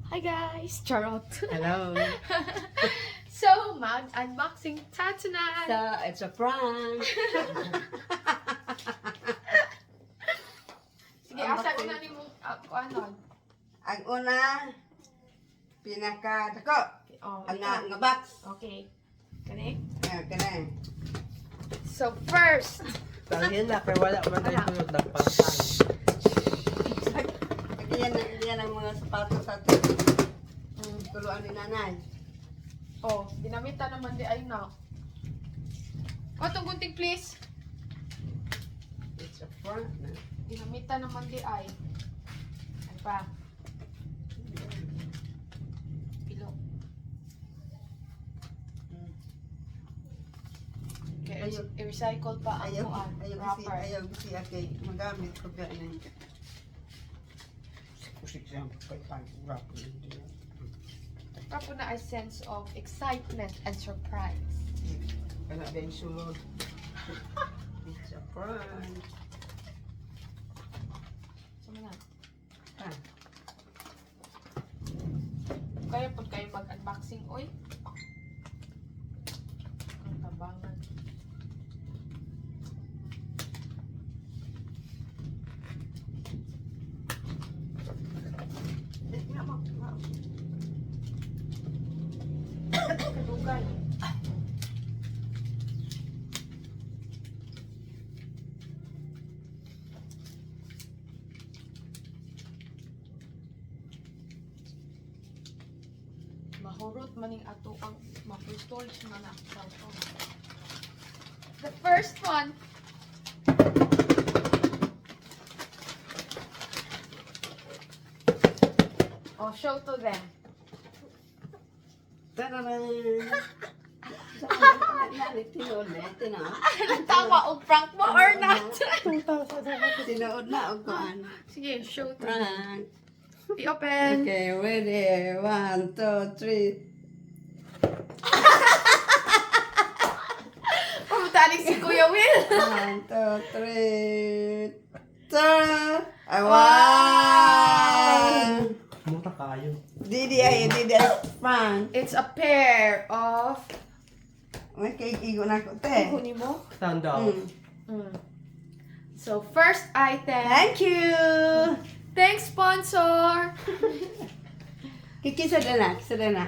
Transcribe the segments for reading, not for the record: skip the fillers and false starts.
Hi guys! Charot! Hello. So, mag-unboxing ta tonight! So, it's a prank. Sige, asa ko na ni mo, ano? Ang una, pinaka-dako. Oh, Ang nga box. okay. Kani? Kaya. So, first, Tangin na, kaya wala man tayo Ala. sunod ng pangtang. Yan ang mga sapatos sa atin. Tuluan ni nanay. oh, dinamita naman di ay na. O, itong gunting please. It's a prank na. Dinamita naman di ay. Ano pa? Pilo. Okay, Ayun. i-recycle pa ang kuan, wrapper. Ayaw kasi akay magamit ko kaya na yun. Kusik siya kay pang-wrap. Wrapper na a sense of excitement and surprise. Kaya na yung sulod. It's a prank. So, na. Ah. Kaya po kayo mag-unboxing, oy. Ang tabangan. Kadugan. Mahurot maning ato ang ma-storage man ang cellphone. The first one. Oh, show to them. Tararan! Tinood na. Nagtawa og prank mo or not? Tinood na o kuan. Sige, show to them. Prank. I-open. Okay, ready. 1, 2, 3. Pumutali si Kuya Will. 1, 2, 3. Ta! Ay, wow! Mura kayo. Didi ay prank. It's a pair of... May kaikigo na ko, te. Kunin mo? Stand out. Mm. So, first item. Thank you! Thanks, sponsor! Kikisa na.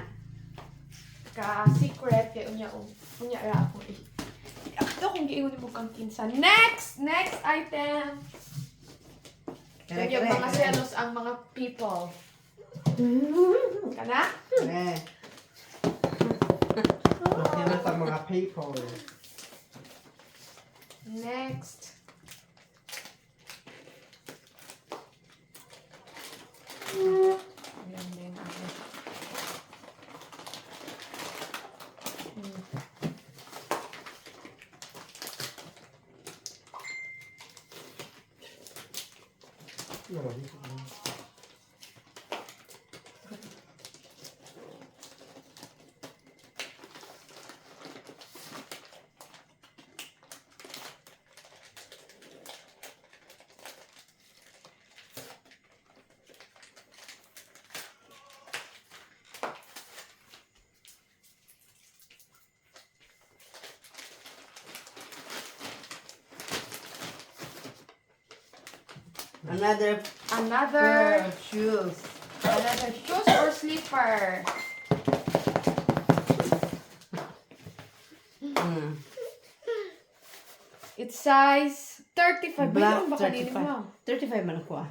Ka-secret kay unya ra ako eh. Ito kung giingon mo kang kinsa. Next item. Yung mga selos ang mga people. Kana? Eh, Sila sa mga people. Next. Ayan din ako. another Another pair of shoes. shoes or slipper. It's size 35. Black, Ba kanino 35. mo? 35 man ako ah.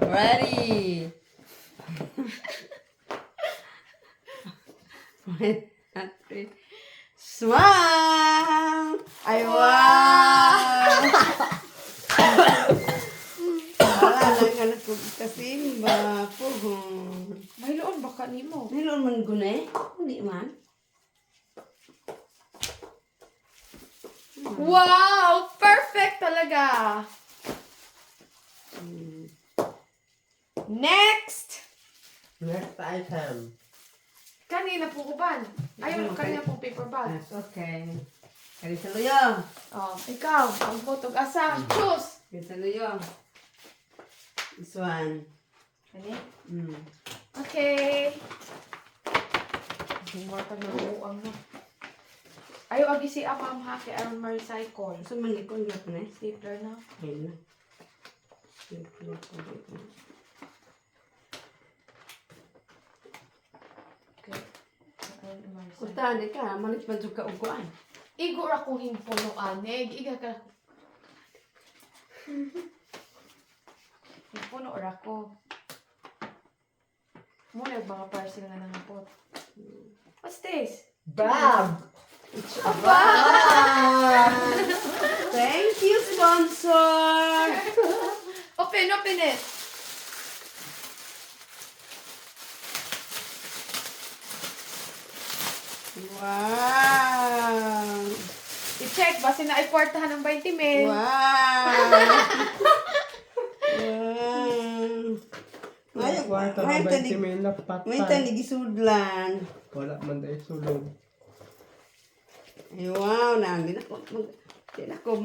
Ready! Smile! Ay, wow! Wala lang anak ko kasimba. Puhon. Mayroon ba kanimo? Niloon man gune? Hindi man. Wow! Perfect talaga! Next! Next item. Kanina po uban. Ayun, kanina pong paper bag. That's okay. Kali sa luyo. Oh, ikaw, ang butog asa. Choose! Kali sa luyo. This one. Kani? Mm. Okay. Humor ka na uang no. Ayaw agi si ma'am ha kay aron ma-recycle. Sa malikon na po na. Stapler na. Ayun na. Okay. Aron ma-recycle. Kuntahan ka, malit man ka uguan. Igo ra kong himpuno aneg. Iga ka. Himpuno ra ko. Muna yung mga parcel nga nangapot. What's this? Bag! Thank you, sponsor! Open it! Wow! I-check, basi na ay kwartahan ng 20 mil. Wow! Wow! Kwarta ka 20 mil na patay. May tani gisudlan. Wala man dahil sulong. Ay, wow, di na ko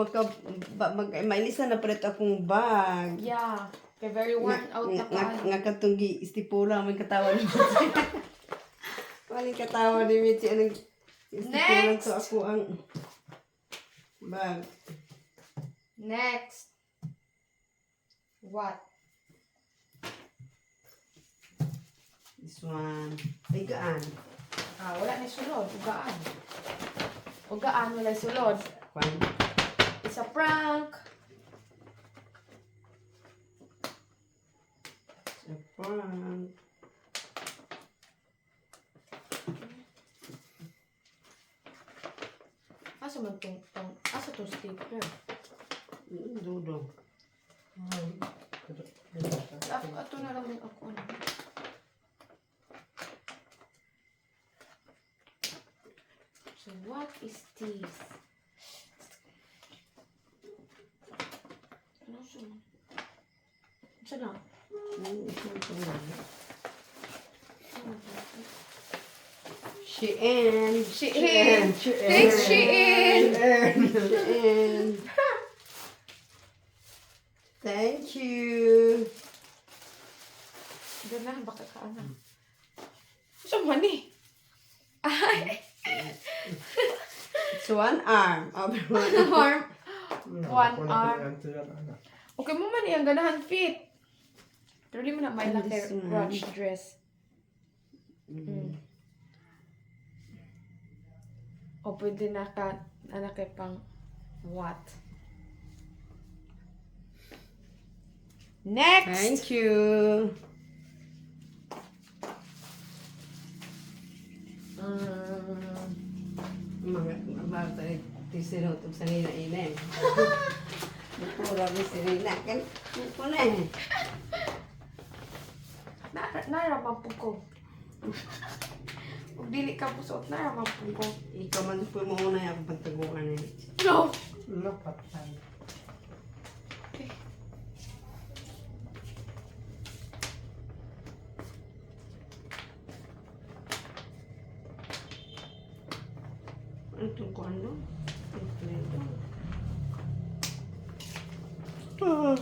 mailisan na palit akong bag. Yeah. Kay very worn out na ka. Nga katong istipula may katawa ni Michi. Waling katawa ni Michi anong istipula Next! to ako ang bag. Next. What? This one. Ay, gaan. Wala na sulod. Ugaan. Ugaan, wala sulod. Kwan. It's a prank. Japan. Asa man asa tong stapler? Dudong. Ato na lang din ako. Ano. So what is this? Ano siya? Siya na? Shein. Shein. Thanks, Shein. Shein. Thank you. Ganahan baka ka ana. Siya man eh. Ay. It's one arm. Arm. One arm. arm. Okay mo man yung ganahan fit. Pero di mo na may And laki this one. rush dress. O pwede na ka, anak kay pang what? Next! Thank you. Mga tisino ito sa nina-ina eh. Pura mo si Rina. Kan, ito na eh. Naraman po ko. Kung dili ka pusot, naraman po ko. Ikaw man po mo na yung pagtaguan eh. No! Wala patay. Ano itong kung ano? Ito.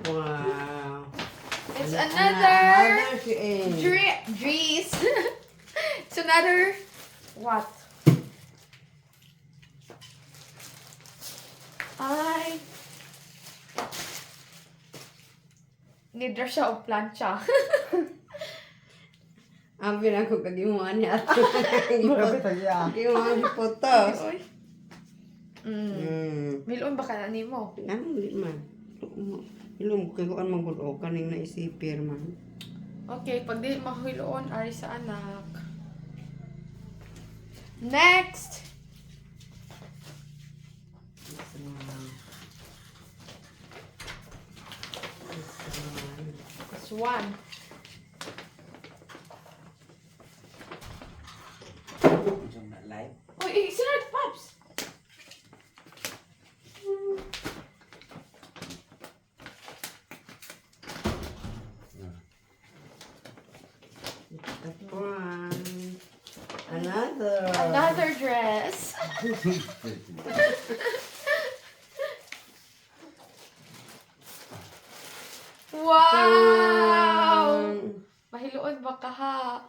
Wow. It's Another another Shein. dress. It's another what? Ay. Nidra siya o plancha. Abi na ko kagimuan niya ato. Grabe tayo. Kagimuan ni photos. Oy. Milon ba ka na nimo? Ano di man. Ilum ko kaguan man gud o kaning naisipir man. Okay, pag di mahiloon ari sa anak. Next. This one. Oy, sinart Pops. Another dress. Wow! Mahiluon ba ka ha?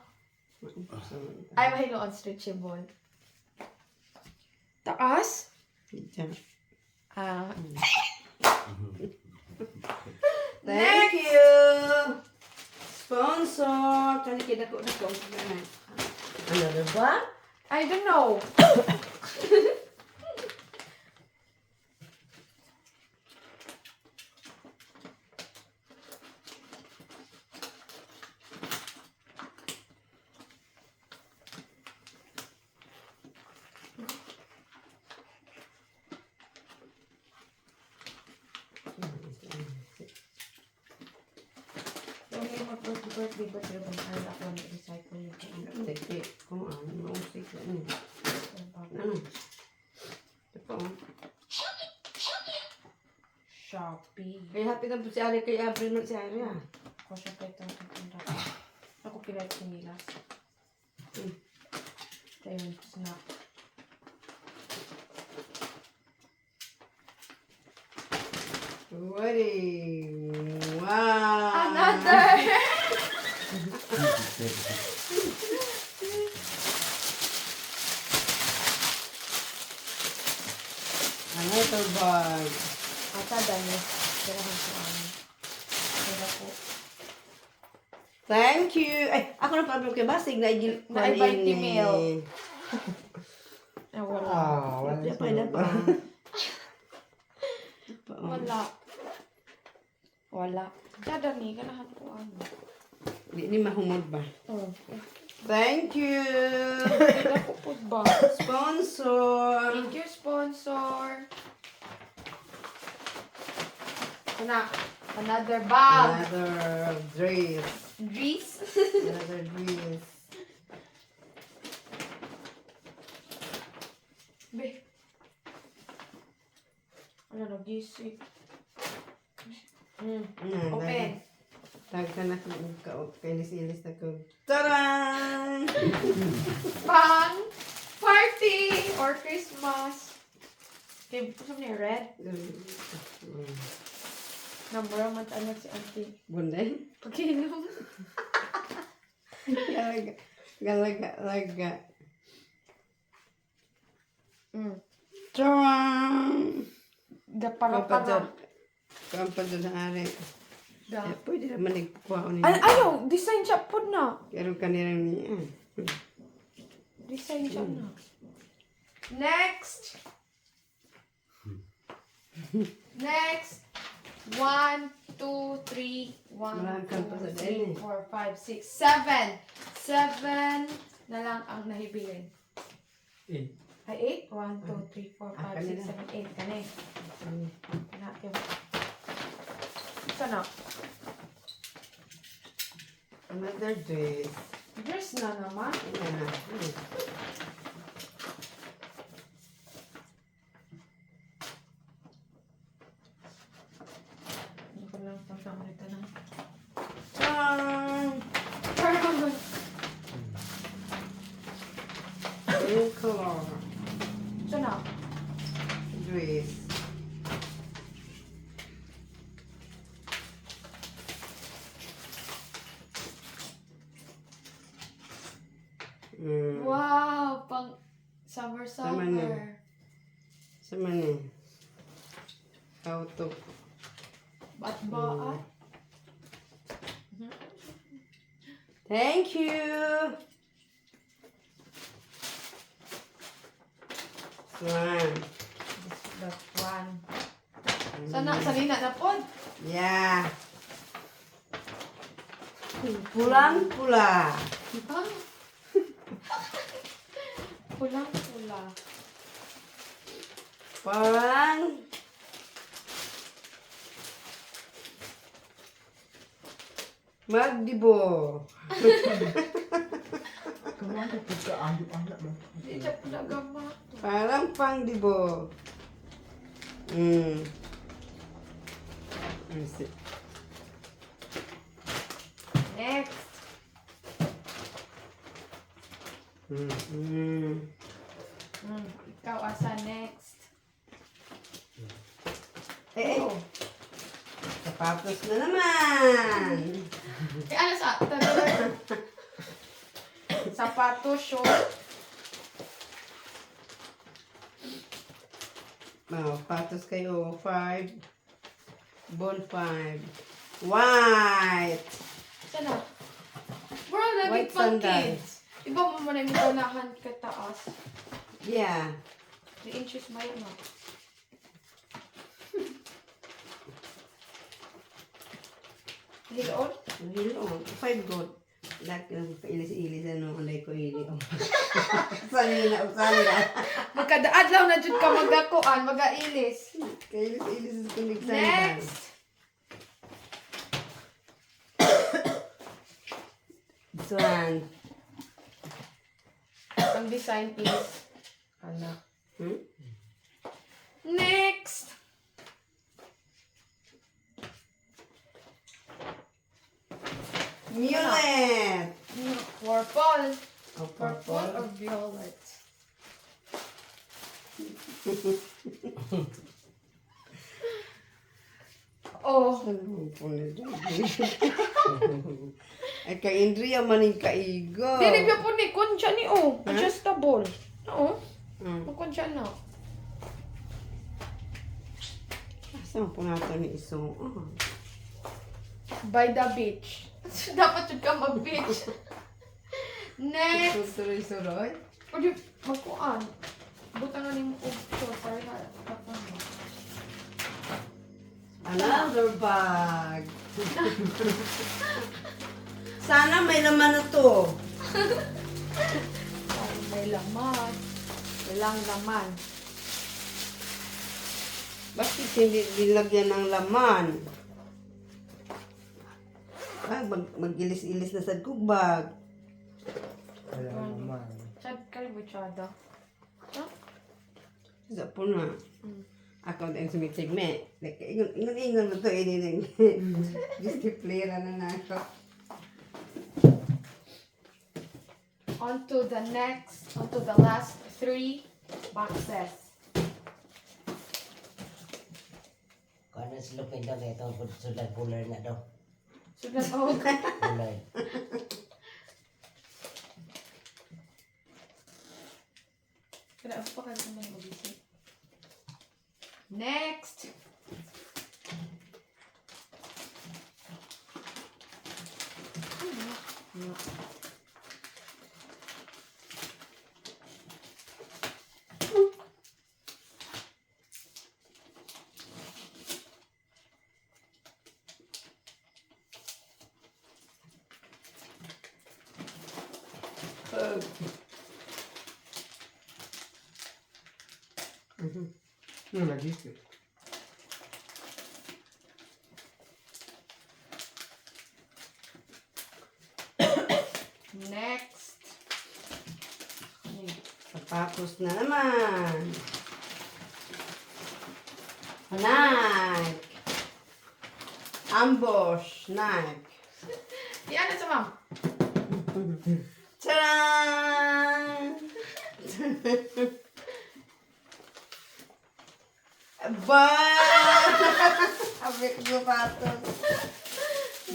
Ay, mahiluon stretchable. Taas? Ah. Thank you! Sponsor! Kani kita ko na ko. Another one? I don't know. Okay, mag-birthday ba tayo kung ano ako recycle yung Teke, kung ano, mausik na niya. Ano? Ito po. Shopee. Kaya happy na po si Ari, kay Abril na si Ari ah. Ako siya pa itong tanda. Ako pilat sinilas. Ito yung snack. Ready. Wow. Another! Another bag. Ata dahil. Dalahan ko ano. Dala ko. Thank you. Ay, ako na pa kay Basig na igil. Na-invite ni Mel. Ah, wala. Wala Wala pa, wala pa. Wala. Wala. Dadami, ganahan ko ano. Di mahumod ba? Oh. Thank you. Dala ko po ba? Sponsor. Thank you, sponsor. Another bag. Another dress. Dress. Another dress. Be. Ano na, gisip. Open. Tag ka na kung kailis-ilis na ko. Taran! Pang party or Christmas. Okay, gusto niya red? Number one anak si auntie. Bunday? Pag-inom. Galaga. Taran! Taran! Para. Kampad doon na ari. Pwede naman nagkuha ko niya. Ayaw! Design siya po na. Pero kanirang niya. Design siya na. Next! Next! 1, 2, 3, 1, Marami kang pa sa 2, dahil 3, 4, 5, 6, 7. 7 na lang ang nahibilin. Ay, 8? 1, 2, 3, 4, 5, 6, 7, 8. Kani. Natin. Sana. Another dress. Dress na naman. Ayan na. Hindi ko lang pagkama nito na. Taran! Parang New color. sana. Dress. Wow! Pang summer. Sama niya. Sama niya. How to. Ba't ba? Thank you. Swan. That one. Sana, salina na po. Yeah. Pulang-pula. Ah. Pulang-pula. Parang magdibo. Kumanda po ka anak mo. Hindi siya pinagama. Parang pangdibo. Let's see. Next. Ikaw, asa next? Oh. Sapatos na naman. Ano sa talaga? Sapatos, short. Sapatos kayo. 5. Ball 5. White. Sana. Bro, lagi White pang sandals. kids. Iba mo man yung ganahan ka taas. Yeah. 3 inches maya na. Hiloon? Hilo. 5 gold. Lahat ka nang pailis-ilis ano. Alay ko hili. Sanina. Magkadaadlaw na dyan ka magakuan, magailis. Kailis-ilis sa tulig sandal. Next! This one. Ang design is, anak. Hmm? Next! Violet. Purple. Oh, Purple or violet? Oh, Ay, kay Indria maning kaigo. dinig na po ni kunsya ni oh. Huh? Adjustable. Oo. Hmm. Kunsya na. Saan po natin ni iso? Oh. By the beach. Dapat yun ka mag-beach. Next. Susuroy-suroy. Pwede magkuan. Butangan ni mo og short para na kapag mo. Another bag. Sana may laman na to. Ay, may laman. Walang laman. Bakit hindi nilagyan ng laman? Ay, mag-ilis-ilis na sa gugbag. Wala naman. Chad kalibutsada. Huh? Sa po na. Ako din sumitigme. Like, ingon mo to, ininig. Disciplina na na ako. On to the last 3 boxes. Kano sila pindah kaya ito sudah bulan na daw. Sudah oh. Bulan. Kaya pa kayo naman mag-isip. Next! Ano nag-isip? Next! Sapatos na naman. Nike. Ambush. Nike. Yan na sa ma'am. Tcharan! Bag! Abik sapatos.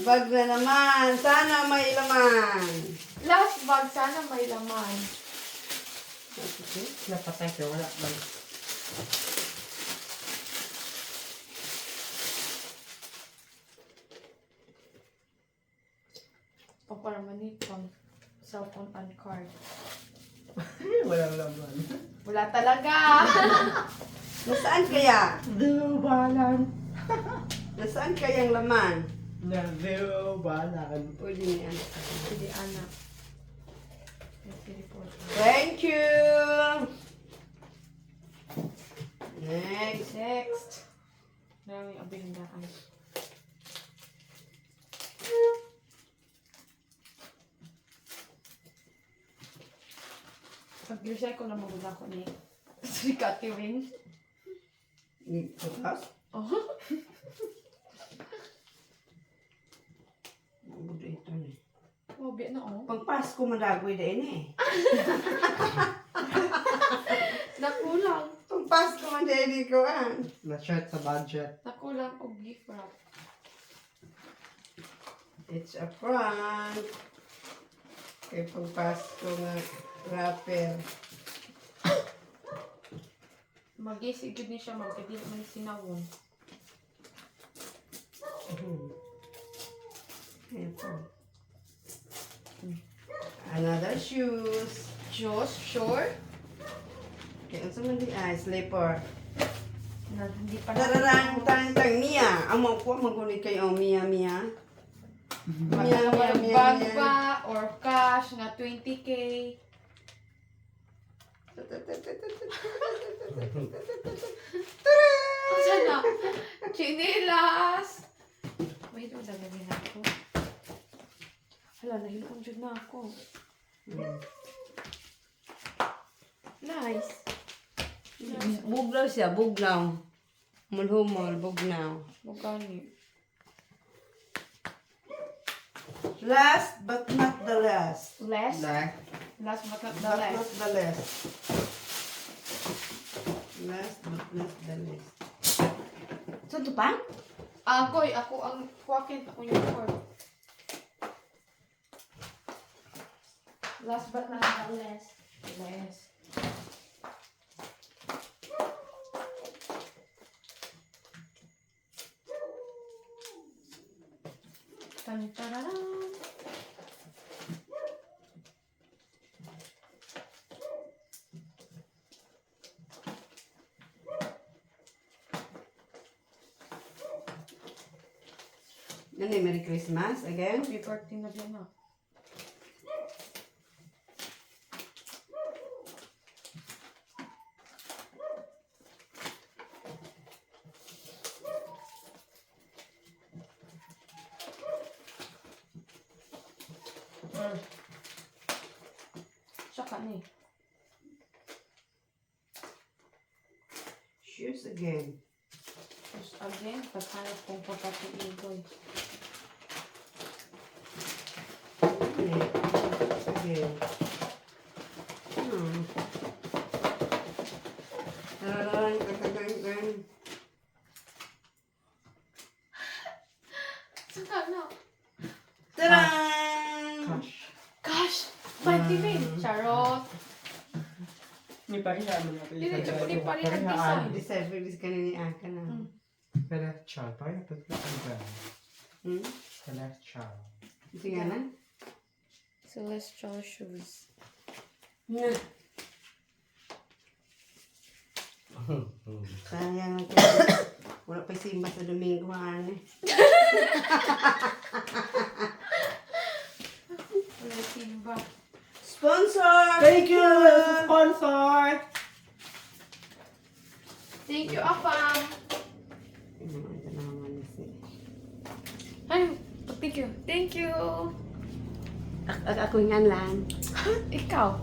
Bag na naman. Sana may laman. Last bag, sana may laman. Napatay ka, wala bang. O para manipang cellphone and card. Walang laman. Wala talaga. Nasaan kaya? Dubalan. Nasaan kayang laman? Na dubalan. Pwede niya. Hindi, anak. Let's report. Thank you! Next. Next. Maraming abindaan. Pag-recycle na magula ko ni si Kati Wing. Bukas? Oh. Mabuti ito ni. Oh, biya na oh. pang Pasko madagoy din eh. Nakulang. Pang Pasko man din ko Na-short sa budget. Nakulang og gift wrap. It's a prank. Kay pang Pasko nga rapper. Magisig gud ni siya magkadili man sinawon. Ito. Another shoes. Just sure. Kaya unsa man di slipper. Na hindi pa Tararang tang tang Mia. Amo ko magunit kayo Mia Mia. Mia Mia Mia. bag Mia. pa or cash na 20k. Asa na? Chinelas. Wait, ang dagagin ako. Hala, nahiluon dyan na ako. Nice. Buglaw siya, buglaw. Mulhumol, bugnaw. Magkani. Last but not the last. Less? Na. Last but not the But less. not the last. Last but not the least. Saan to pa? Agoy, ako ang kuwakin. Ako yung cord. Last but not the less. Less. Tan-tararam. Ano yung Merry Christmas again? Happy birthday na din na. Tsaka ni. Shoes again. Just again, paghanap kong pagkatiigoy. Again. Tararang, tararang. Saka na. Tarang! Cash. Gosh! 20 mil! Charot! Ni pariha mo na. Dili, di pa rin ang design. Deserve kanini aka na. Celestial. Pariha to sa Hmm? Celestial. Sige na. Celestial shoes. Na. Sayang ako. Wala pa simba sa Domingo ano. Wala simba. Sponsor! Thank you, sponsor! Thank you, Afam! Ito naman si. Ay, thank you. Thank you! Ako yung lang. Ikaw.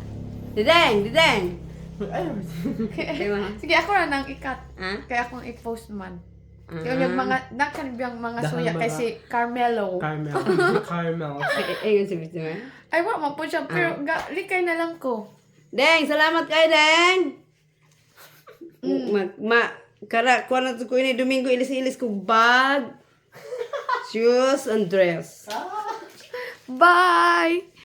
Dideng! Dideng! Ayun. Diba? Sige, ako na nang ikat. Ha? Kaya akong i-post man. Ah. Yung mga, nakanibiyang mga Dahang suya mga- kay si Carmelo. Caramel. Caramel. Ayun si Bito eh. Ay, wala man po siya. Pero likay na lang ko. Deng! Salamat kayo, Deng! Kuha na ko ini Domingo ilis-ilis ko bag, shoes, and dress. Bye!